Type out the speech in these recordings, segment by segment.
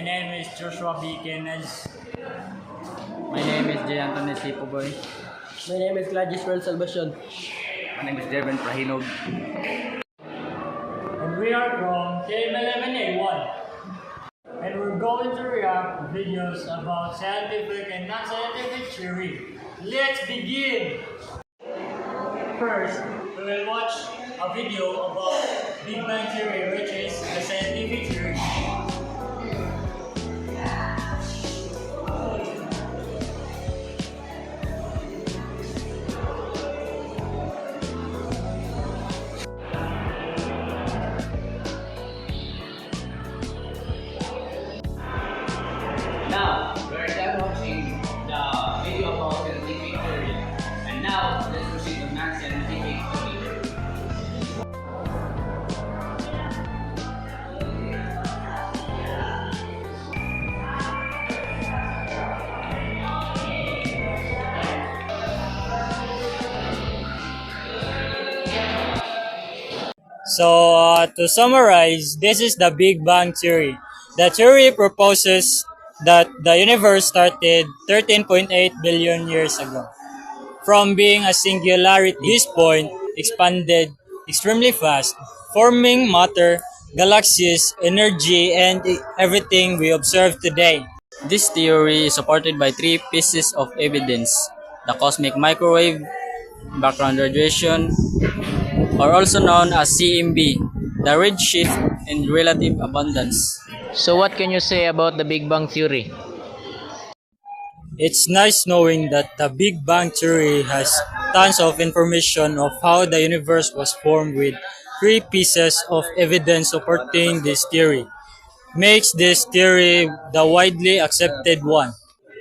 name is Joshua B. Kenneth. My name is Jay Anthony Sipoboy. My name is Gladys Pearl Salvacion. My name is Jervin Prahinog. And we are from KM11A1. And we're going to react videos about scientific and non-scientific theory. Let's begin! First, we will watch a video about Big Bang Theory, which is the scientific theory. Now, we're done watching the video about scientific theory. And now, let's proceed to non-scientific theory. So, to summarize, this is the Big Bang Theory. The theory proposes that the universe started 13.8 billion years ago. From being a singularity, this point expanded extremely fast, forming matter, galaxies, energy, and everything we observe today. This theory is supported by three pieces of evidence: the cosmic microwave, background radiation, or also known as CMB, the redshift and relative abundance. So what can you say about the Big Bang Theory? It's nice knowing that the Big Bang Theory has tons of information of how the universe was formed with three pieces of evidence supporting this theory. Makes this theory the widely accepted one.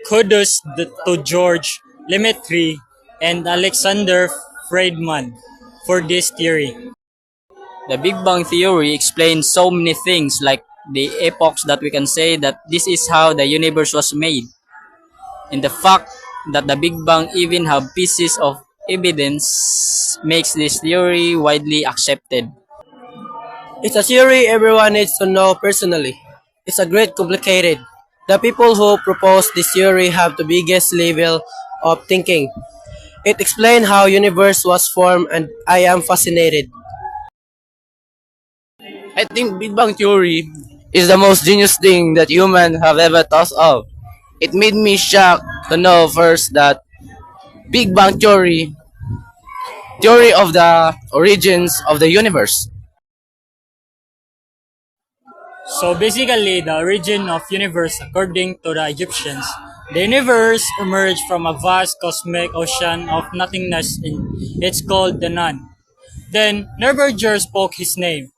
Kudos to George Lemaitre and Alexander Friedman for this theory. The Big Bang Theory explains so many things like the epochs that we can say that this is how the universe was made. And the fact that the Big Bang even have pieces of evidence makes this theory widely accepted. It's a theory everyone needs to know personally. It's a great complicated. The people who propose this theory have the biggest level of thinking. It explains how universe was formed and I am fascinated. I think Big Bang Theory is the most genius thing that humans have ever thought of. It made me shocked to know first that Big Bang theory of the origins of the universe. So basically, the origin of universe according to the Egyptians, the universe emerged from a vast cosmic ocean of nothingness. It's called the Nun. Then Nebuchadnezzar spoke his name,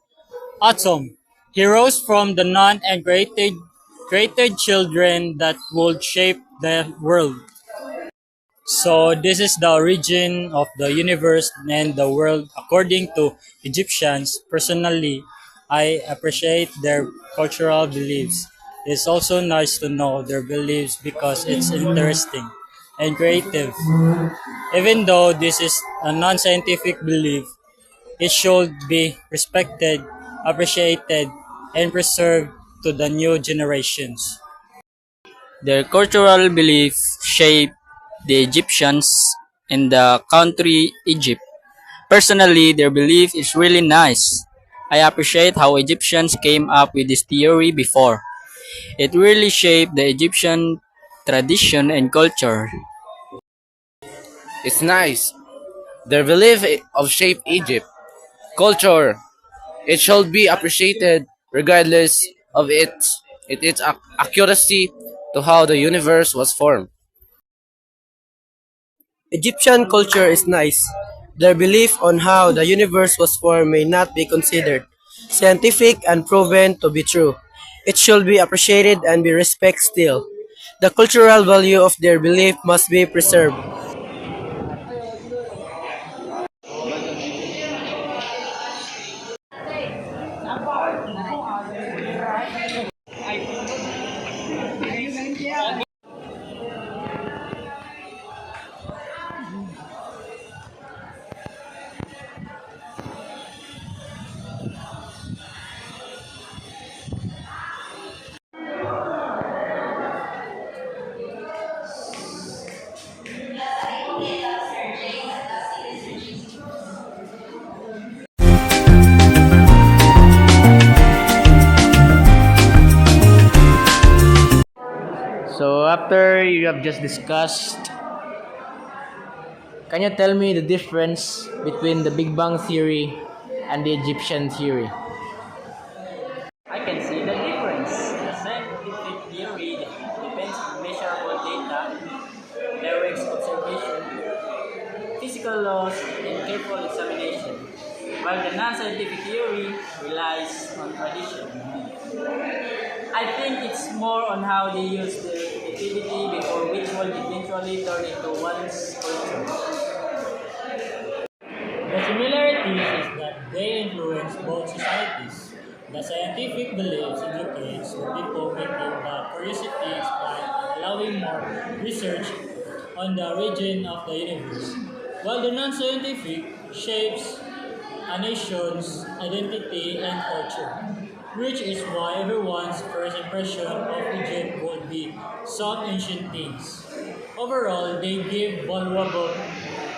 Atom. He rose from the Nun and created children that would shape the world. So this is the origin of the universe and the world according to Egyptians. Personally, I appreciate their cultural beliefs. It's also nice to know their beliefs because it's interesting and creative. Even though this is a non-scientific belief, it should be respected, appreciated, and preserved to the new generations. Their cultural beliefs shape the Egyptians and the country Egypt. Personally, their belief is really nice. I appreciate how Egyptians came up with this theory before. It really shaped the Egyptian tradition and culture. It's nice. Their belief of shape Egypt. Culture. It should be appreciated regardless of its accuracy to how the universe was formed. Egyptian culture is nice. Their belief on how the universe was formed may not be considered scientific and proven to be true. It should be appreciated and be respected still. The cultural value of their belief must be preserved. after you have just discussed, can you tell me the difference between the Big Bang Theory and the Egyptian theory? I can see the difference. The scientific theory depends on measurable data, direct observation, physical laws, and careful examination, while the non-scientific theory relies on tradition. I think it's more on how they use their creativity before which will eventually turn into one's culture. The similarities is that they influence both societies. The scientific beliefs educates the people, making the curiosity expand and allowing more research on the origin of the universe, while the non-scientific shapes a nation's identity and culture, which is why everyone's first impression of Egypt would be some ancient things. Overall, they give valuable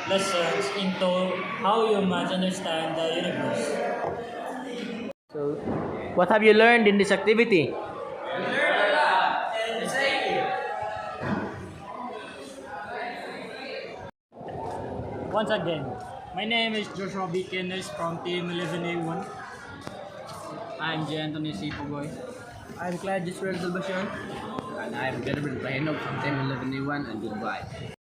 lessons into how humans understand the universe. So, what have you learned in this activity? Once again, my name is Joshua B. Kenneth from Team 11A1. I'm J. Anthony C. Pugoy. I'm Clyde Disrael Salvacion. And I'm Gilbert Pahinog from Team 11A1 and goodbye.